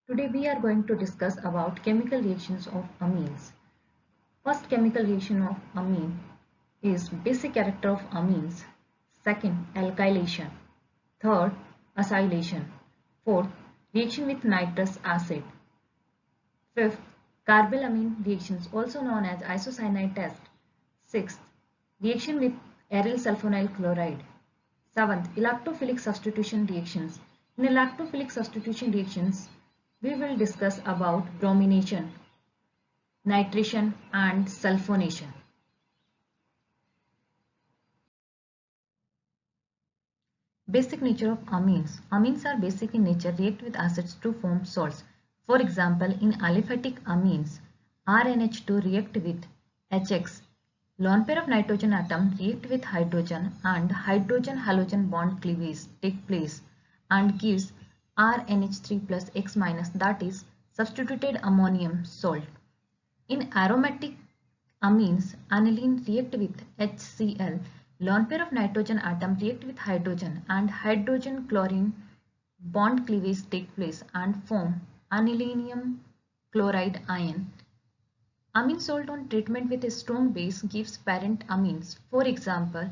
Today we are going to discuss about chemical reactions of amines. First chemical reaction of amine is basic character of amines. Second, alkylation. Third, acylation. Fourth, reaction with nitrous acid. Fifth, carbylamine reactions also known as isocyanide test. Sixth, reaction with aryl sulfonyl chloride. Seventh, lactophilic substitution reactions. In lactophilic substitution reactions, we will discuss about bromination, nitration and sulfonation. Basic nature of amines. Amines are basic in nature, react with acids to form salts. For example, in aliphatic amines, RNH2 react with HX. Lone pair of nitrogen atom react with hydrogen and hydrogen-halogen bond cleavage take place and gives RNH3 plus X minus, that is substituted ammonium salt. In aromatic amines, aniline react with HCl. Lone pair of nitrogen atom react with hydrogen and hydrogen chlorine bond cleavage take place and form anilinium chloride ion. Amine salt on treatment with a strong base gives parent amines. For example,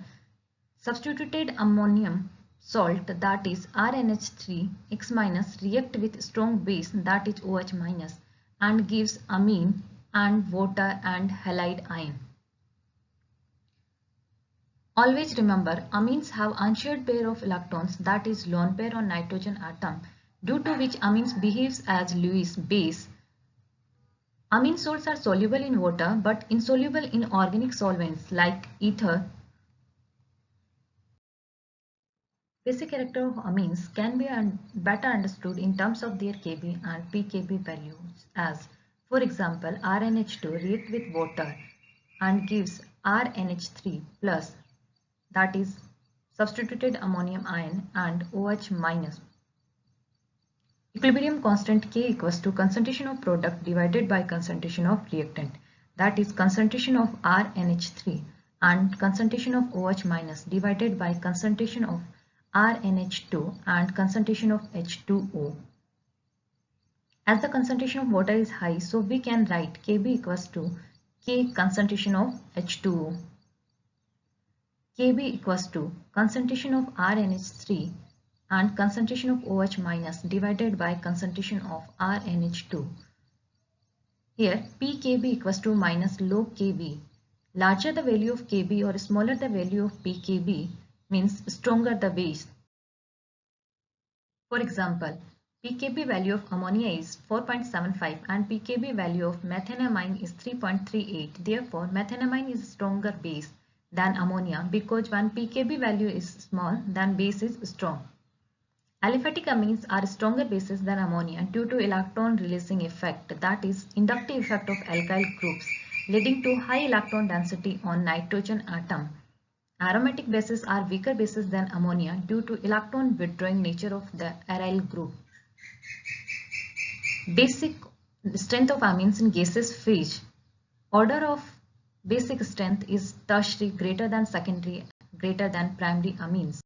substituted ammonium salt, that is RNH3 X minus, react with strong base, that is OH minus, and gives amine and water and halide ion. Always remember, amines have unshared pair of electrons, that is lone pair on nitrogen atom, due to which amines behaves as Lewis base. Amine salts are soluble in water but insoluble in organic solvents like ether. Basic character of amines can be better understood in terms of their Kb and pKb values as, for example, RNH2 react with water and gives RNH3 plus, that is substituted ammonium ion, and OH minus. Equilibrium constant K equals to concentration of product divided by concentration of reactant, that is concentration of RNH3 and concentration of OH minus divided by concentration of RNH2 and concentration of H2O. As the concentration of water is high, so we can write Kb equals to K concentration of H2O. Kb equals to concentration of RNH3 and concentration of OH minus divided by concentration of RNH2. Here pKb equals to minus log Kb. Larger the value of Kb or smaller the value of pKb means stronger the base. For example, pKb value of ammonia is 4.75 and pKb value of methenamine is 3.38. Therefore, methenamine is stronger base than ammonia because when pKb value is small, then base is strong. Aliphatic amines are stronger bases than ammonia due to electron releasing effect, that is inductive effect of alkyl groups leading to high electron density on nitrogen atom. Aromatic bases are weaker bases than ammonia due to electron withdrawing nature of the aryl group. Basic strength of amines in gaseous phase. Order of basic strength is tertiary greater than secondary greater than primary amines.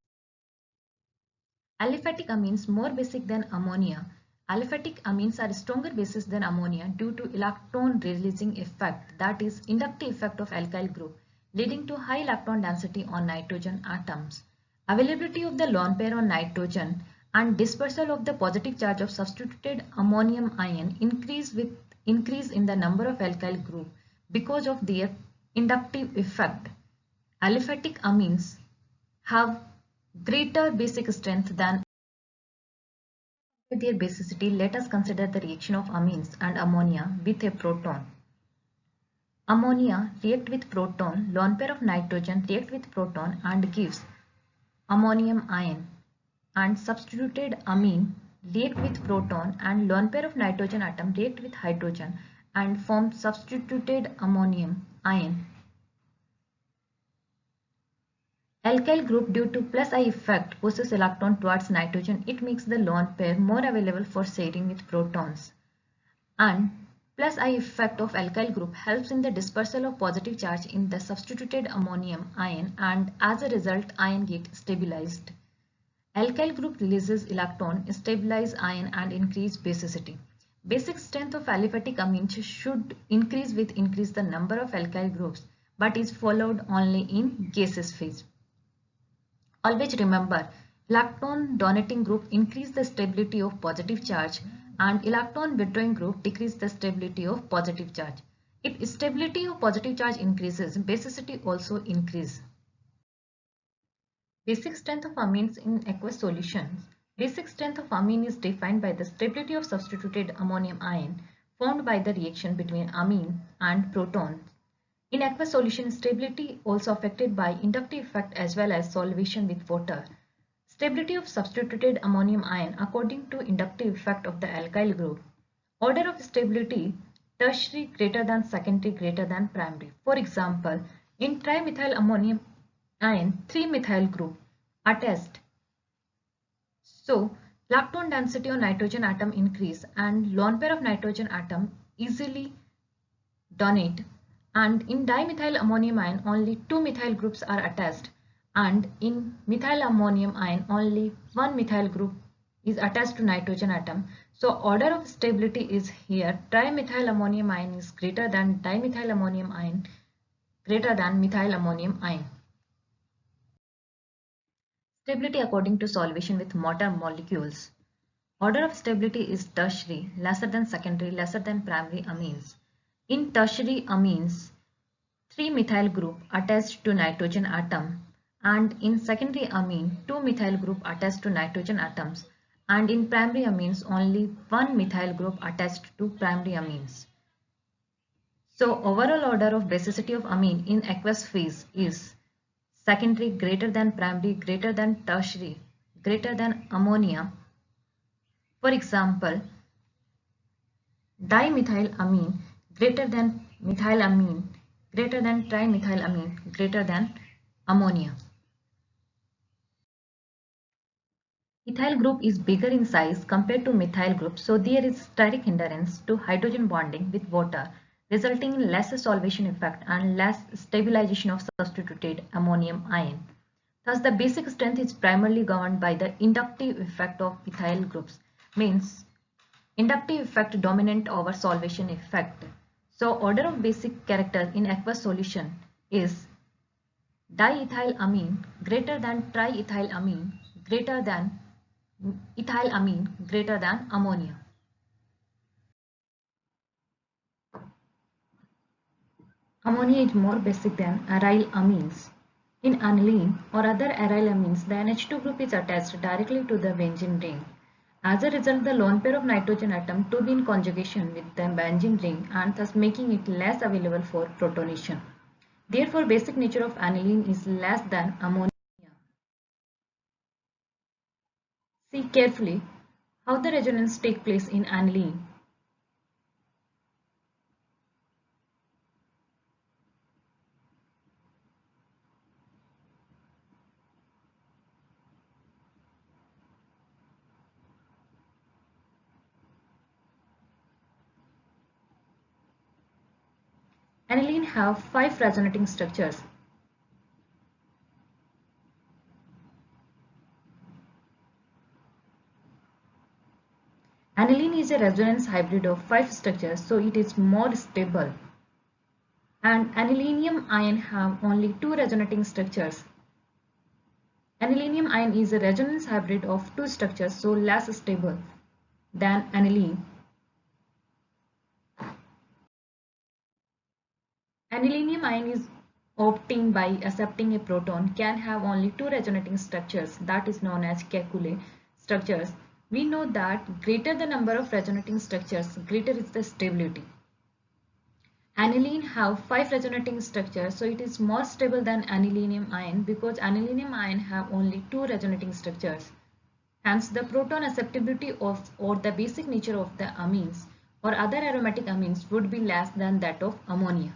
Aliphatic amines more basic than ammonia. Aliphatic amines are stronger bases than ammonia due to electron releasing effect, that is inductive effect of alkyl group leading to high electron density on nitrogen atoms. Availability of the lone pair on nitrogen and dispersal of the positive charge of substituted ammonium ion increase with increase in the number of alkyl group because of their inductive effect. Aliphatic amines have greater basic strength than their basicity. Let us consider the reaction of amines and ammonia with a proton. Ammonia react with proton, lone pair of nitrogen react with proton and gives ammonium ion, and substituted amine react with proton and lone pair of nitrogen atom react with hydrogen and form substituted ammonium ion. Alkyl group, due to plus I effect, pushes electron towards nitrogen. It makes the lone pair more available for sharing with protons. And plus I effect of alkyl group helps in the dispersal of positive charge in the substituted ammonium ion, and as a result ion get stabilized. Alkyl group releases electron, stabilize ion and increase basicity. Basic strength of aliphatic amines should increase with increase the number of alkyl groups, but is followed only in gaseous phase. Always remember, electron donating group increase the stability of positive charge and electron withdrawing group decrease the stability of positive charge. If stability of positive charge increases, basicity also increases. Basic strength of amines in aqueous solutions. Basic strength of amine is defined by the stability of substituted ammonium ion formed by the reaction between amine and protons. In aqueous solution, stability also affected by inductive effect as well as solvation with water. Stability of substituted ammonium ion according to inductive effect of the alkyl group. Order of stability tertiary greater than secondary greater than primary. For example, in trimethyl ammonium ion 3-methyl group attached. So, lactone density on nitrogen atom increase and lone pair of nitrogen atom easily donate, and in dimethyl ammonium ion only 2 methyl groups are attached, and in methyl ammonium ion only 1 methyl group is attached to nitrogen atom. So order of stability is here trimethyl ammonium ion is greater than dimethyl ammonium ion greater than methyl ammonium ion. Stability according to solvation with water molecules. Order of stability is tertiary, lesser than secondary, lesser than primary amines. In tertiary amines, 3-methyl group attached to nitrogen atom, and in secondary amine 2-methyl group attached to nitrogen atoms, and in primary amines only 1-methyl group attached to primary amines. So overall order of basicity of amine in aqueous phase is secondary greater than primary greater than tertiary greater than ammonia. For example, dimethylamine greater than methylamine greater than trimethylamine greater than ammonia. Ethyl group is bigger in size compared to methyl group, so there is steric hindrance to hydrogen bonding with water, resulting in less solvation effect and less stabilization of substituted ammonium ion. Thus, the basic strength is primarily governed by the inductive effect of ethyl groups, means inductive effect dominant over solvation effect. So, order of basic characters in aqueous solution is diethylamine greater than triethylamine greater than ethylamine greater than ammonia. Ammonia is more basic than aryl amines. In aniline or other aryl amines, the NH2 group is attached directly to the benzene ring. As a result, the lone pair of nitrogen atom to be in conjugation with the benzene ring and thus making it less available for protonation. Therefore, basic nature of aniline is less than ammonia. See carefully how the resonance takes place in aniline. Aniline have 5 resonating structures. Aniline is a resonance hybrid of 5 structures, so it is more stable. And anilinium ion have only 2 resonating structures. Anilinium ion is a resonance hybrid of 2 structures, so less stable than aniline. Anilinium ion is obtained by accepting a proton can have only 2 resonating structures, that is known as Kekulé structures. We know that greater the number of resonating structures, greater is the stability. Aniline have 5 resonating structures, so it is more stable than anilinium ion because anilinium ion have only 2 resonating structures. Hence, the proton acceptability of or the basic nature of the amines or other aromatic amines would be less than that of ammonia.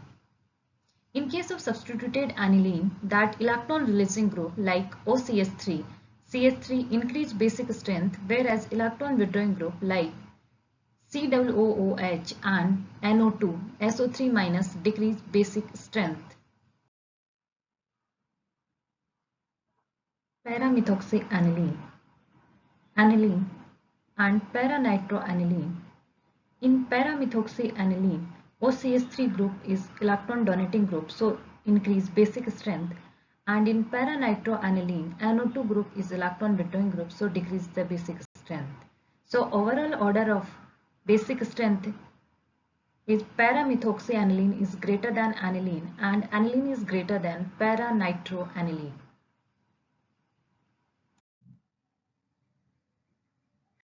In case of substituted aniline, that electron releasing group like OCH3, CH3 increase basic strength, whereas electron withdrawing group like COOH and NO2, SO3 minus decrease basic strength. Paramethoxyaniline, aniline and paranitroaniline. In para-methoxyaniline, OCH3 group is electron donating group, so increase basic strength. And in para-nitroaniline, NO2 group is electron withdrawing group, so decrease the basic strength. So overall order of basic strength is para-methoxyaniline is greater than aniline and aniline is greater than para-nitroaniline.